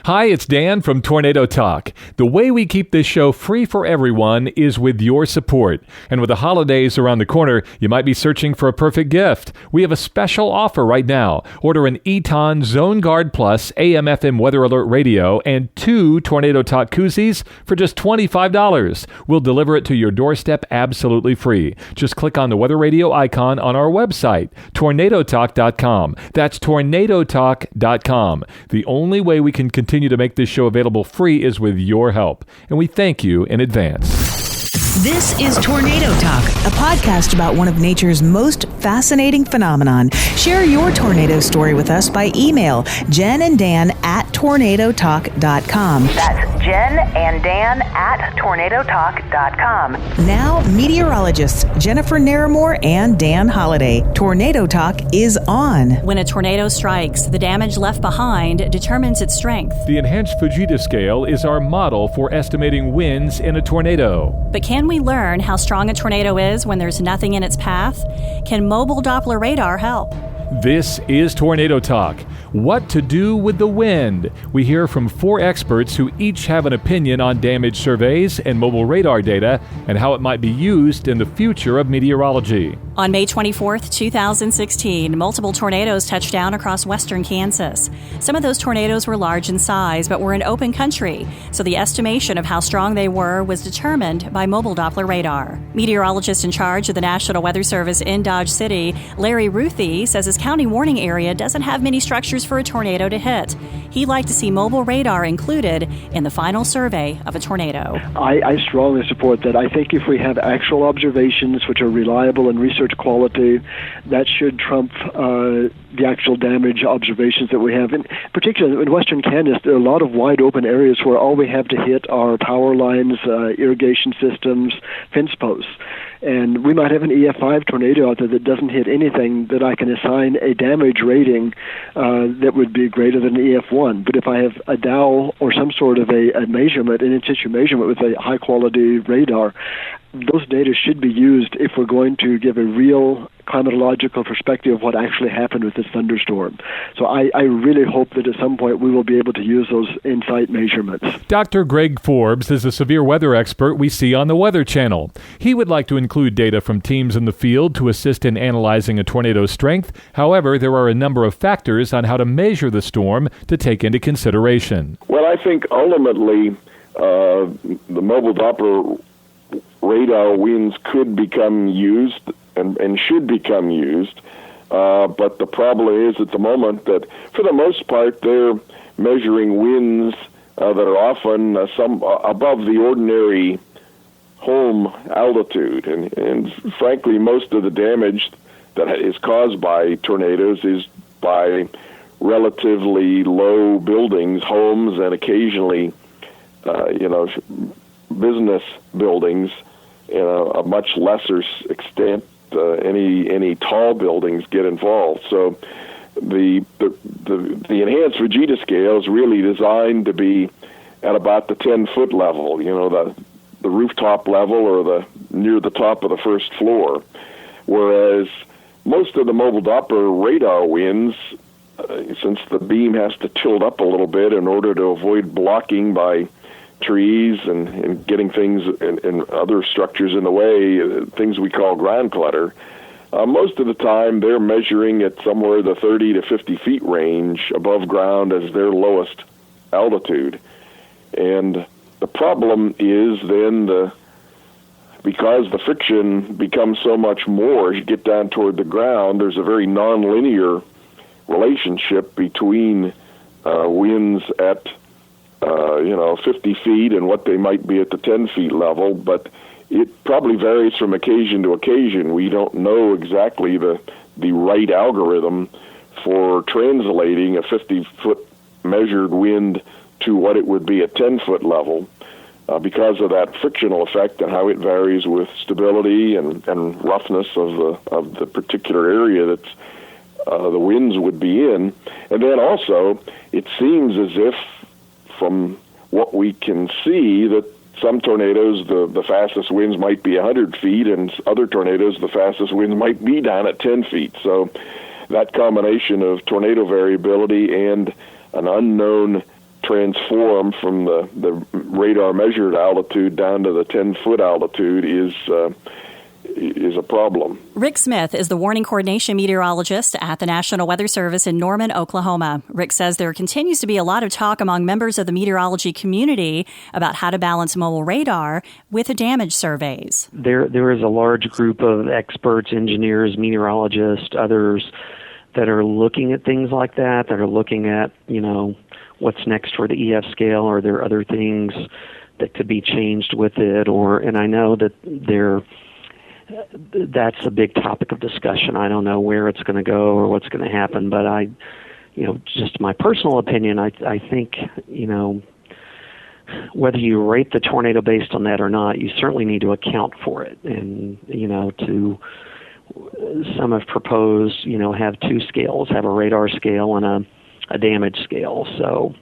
Hi, it's Dan from Tornado Talk. The way we keep this show free for everyone is with your support. And with the holidays around the corner, you might be searching for a perfect gift. We have a special offer right now. Order an Eton Zone Guard Plus AM/FM Weather Alert radio and 2 Tornado Talk koozies for just $25. We'll deliver it to your doorstep absolutely free. Just click on the weather radio icon on our website, tornadotalk.com. That's tornadotalk.com. The only way we can continue to make this show available free is with your help, and we thank you in advance. This is Tornado Talk, a podcast about one of nature's most fascinating phenomenon. Share your tornado story with us by email, Jen and Dan at tornadotalk.com. That's Jen and Dan at tornadotalk.com. Now, meteorologists Jennifer Naramore and Dan Holliday. Tornado Talk is on. When a tornado strikes, the damage left behind determines its strength. The Enhanced Fujita Scale is our model for estimating winds in a tornado. But can we learn how strong a tornado is when there's nothing in its path? Can Mobile Doppler Radar help? This is Tornado Talk. What to do with the wind? We hear from 4 experts who each have an opinion on damage surveys and mobile radar data and how it might be used in the future of meteorology. On May 24th, 2016, multiple tornadoes touched down across western Kansas. Some of those tornadoes were large in size, but were in open country, so the estimation of how strong they were was determined by Mobile Doppler Radar. Meteorologist in charge of the National Weather Service in Dodge City, Larry Ruthie, says his county warning area doesn't have many structures for a tornado to hit. He'd like to see mobile radar included in the final survey of a tornado. I strongly support that. I think if we have actual observations which are reliable and research quality, that should trump the actual damage observations that we have. In particular, in western Kansas, there are a lot of wide open areas where all we have to hit are power lines, irrigation systems, fence posts. And we might have an EF5 tornado out there that doesn't hit anything that I can assign a damage rating that would be greater than an EF1. But if I have a Dow or some sort of a measurement, an in-situ measurement with a high-quality radar, those data should be used if we're going to give a real climatological perspective of what actually happened with this thunderstorm. So I really hope that at some point we will be able to use those in-site measurements. Dr. Greg Forbes is a severe weather expert we see on the Weather Channel. He would like to include data from teams in the field to assist in analyzing a tornado's strength. However, there are a number of factors on how to measure the storm to take into consideration. Well, I think ultimately the Mobile Doppler radar winds could become used and should become used, but the problem is at the moment that for the most part they're measuring winds that are often some above the ordinary home altitude, and frankly most of the damage that is caused by tornadoes is by relatively low buildings, homes, and occasionally business buildings. In a much lesser extent, any tall buildings get involved. So the Enhanced Fujita Scale is really designed to be at about the 10-foot level, the rooftop level or near the top of the first floor, whereas most of the Mobile Doppler radar winds, since the beam has to tilt up a little bit in order to avoid blocking by trees and getting things and other structures in the way, things we call ground clutter, most of the time they're measuring at somewhere the 30 to 50 feet range above ground as their lowest altitude. And the problem is then because the friction becomes so much more as you get down toward the ground, there's a very nonlinear relationship between winds at 50 feet and what they might be at the 10 feet level, but it probably varies from occasion to occasion. We don't know exactly the right algorithm for translating a 50-foot measured wind to what it would be at 10-foot level because of that frictional effect and how it varies with stability and roughness of the particular area that the winds would be in. And then also, it seems as if from what we can see that some tornadoes, the fastest winds might be 100 feet, and other tornadoes, the fastest winds might be down at 10 feet. So that combination of tornado variability and an unknown transform from the radar measured altitude down to the 10-foot altitude is a problem. Rick Smith is the warning coordination meteorologist at the National Weather Service in Norman, Oklahoma. Rick says there continues to be a lot of talk among members of the meteorology community about how to balance mobile radar with the damage surveys. There is a large group of experts, engineers, meteorologists, others that are looking at things like that are looking at, what's next for the EF scale, or there are other things that could be changed with it, and I know that that's a big topic of discussion. I don't know where it's going to go or what's going to happen, but just my personal opinion, I think, whether you rate the tornado based on that or not, you certainly need to account for it. And, some have proposed, have two scales, have a radar scale and a damage scale. So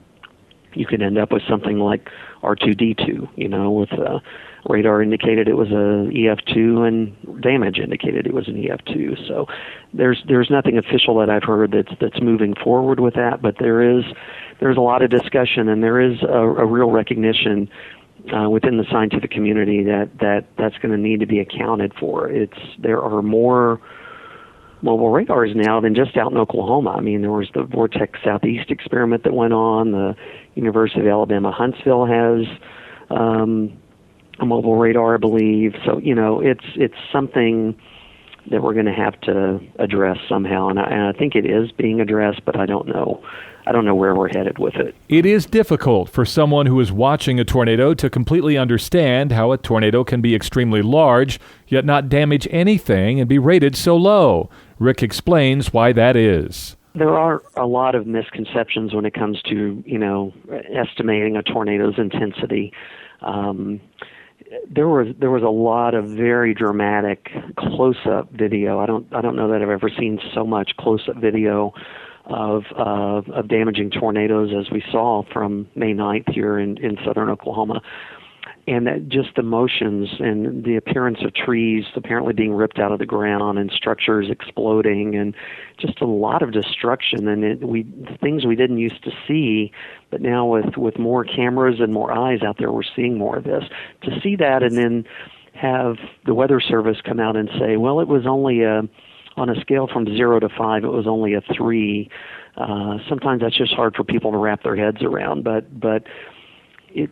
you could end up with something like R2D2, with radar indicated it was a EF2 and damage indicated it was an EF2. So there's nothing official that I've heard that's moving forward with that, but there's a lot of discussion, and there is a real recognition within the scientific community that's going to need to be accounted for. There are more mobile radars now than just out in Oklahoma. I mean, there was the Vortex Southeast experiment that went on. The University of Alabama Huntsville has a mobile radar, I believe. So, it's something that we're going to have to address somehow, and I think it is being addressed, but I don't know where we're headed with it. It is difficult for someone who is watching a tornado to completely understand how a tornado can be extremely large, yet not damage anything and be rated so low. Rick explains why that is. There are a lot of misconceptions when it comes to, estimating a tornado's intensity. There was a lot of very dramatic close-up video. I don't know that I've ever seen so much close-up video of damaging tornadoes as we saw from May 9th here in southern Oklahoma. And that just the motions and the appearance of trees apparently being ripped out of the ground and structures exploding and just a lot of destruction. And things we didn't used to see, but now with more cameras and more eyes out there, we're seeing more of this. To see that and then have the Weather Service come out and say, well, it was only on a scale from 0 to 5, it was only a 3. Sometimes that's just hard for people to wrap their heads around. But it,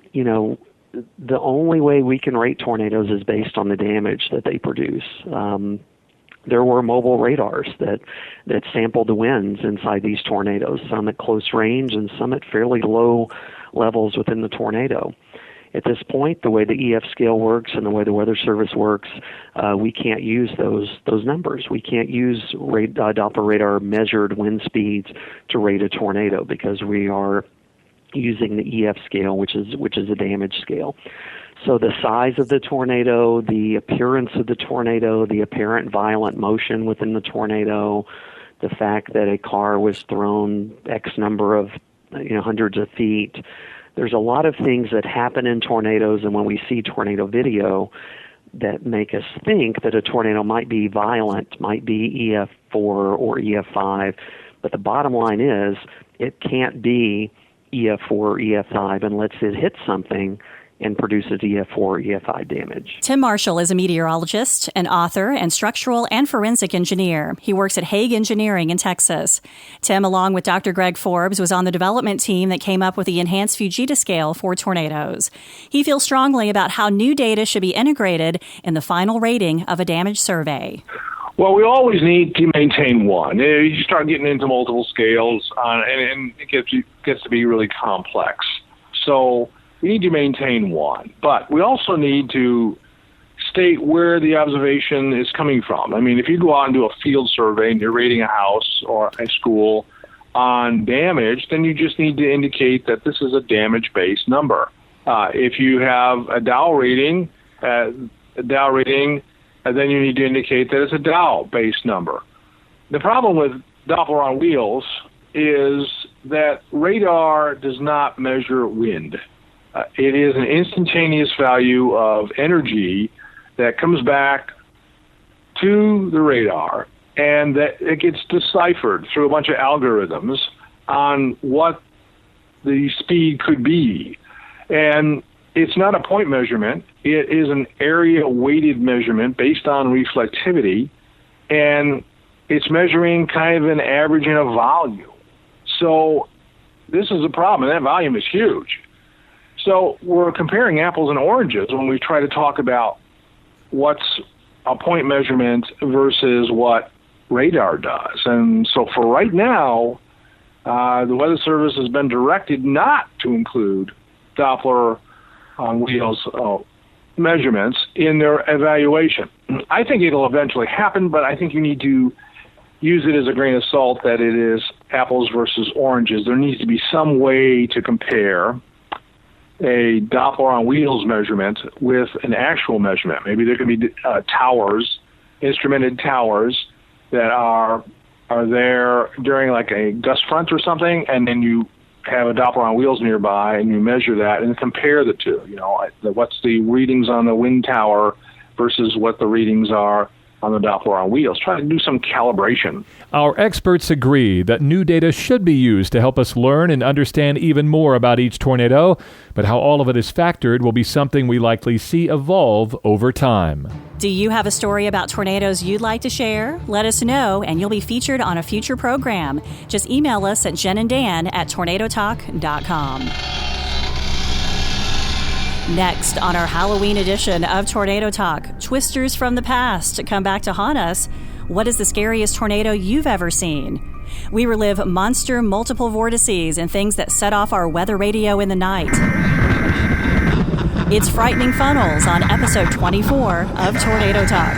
the only way we can rate tornadoes is based on the damage that they produce. There were mobile radars that sampled the winds inside these tornadoes, some at close range and some at fairly low levels within the tornado. At this point, the way the EF scale works and the way the Weather Service works, we can't use those numbers. We can't use Doppler radar measured wind speeds to rate a tornado because we are using the EF scale, which is a damage scale. So the size of the tornado, the appearance of the tornado, the apparent violent motion within the tornado, the fact that a car was thrown X number of hundreds of feet. There's a lot of things that happen in tornadoes, and when we see tornado video, that make us think that a tornado might be violent, might be EF4 or EF5. But the bottom line is, it can't be EF4 or EF5 unless it hits something and produces EF4 or EF5 damage. Tim Marshall is a meteorologist, an author, and structural and forensic engineer. He works at Hague Engineering in Texas. Tim, along with Dr. Greg Forbes, was on the development team that came up with the Enhanced Fujita Scale for tornadoes. He feels strongly about how new data should be integrated in the final rating of a damage survey. Well, we always need to maintain one. You start getting into multiple scales, and it gets to be really complex. So we need to maintain one. But we also need to state where the observation is coming from. I mean, if you go out and do a field survey and you're rating a house or a school on damage, then you just need to indicate that this is a damage-based number. If you have a Dow rating, then you need to indicate that it's a Dow-based number. The problem with Doppler on wheels is that radar does not measure wind. It is an instantaneous value of energy that comes back to the radar, and that it gets deciphered through a bunch of algorithms on what the speed could be. And it's not a point measurement. It is an area-weighted measurement based on reflectivity, and it's measuring kind of an average in a volume. So this is a problem, and that volume is huge. So we're comparing apples and oranges when we try to talk about what's a point measurement versus what radar does. And so for right now, the Weather Service has been directed not to include Doppler on wheels measurements in their evaluation. I think it'll eventually happen, but I think you need to use it as a grain of salt that it is apples versus oranges. There needs to be some way to compare a Doppler on wheels measurement with an actual measurement. Maybe there could be towers, instrumented towers that are there during like a gust front or something, and then you have a Doppler on wheels nearby and you measure that and compare the two. You know, what's the readings on the wind tower versus what the readings are on the Doppler on wheels. Try to do some calibration. Our experts agree that new data should be used to help us learn and understand even more about each tornado, but how all of it is factored will be something we likely see evolve over time. Do you have a story about tornadoes you'd like to share? Let us know, and you'll be featured on a future program. Just email us at jenanddan@tornadotalk.com. Next on our Halloween edition of Tornado Talk, twisters from the past come back to haunt us. What is the scariest tornado you've ever seen? We relive monster multiple vortices and things that set off our weather radio in the night. It's Frightening Funnels on episode 24 of Tornado Talk.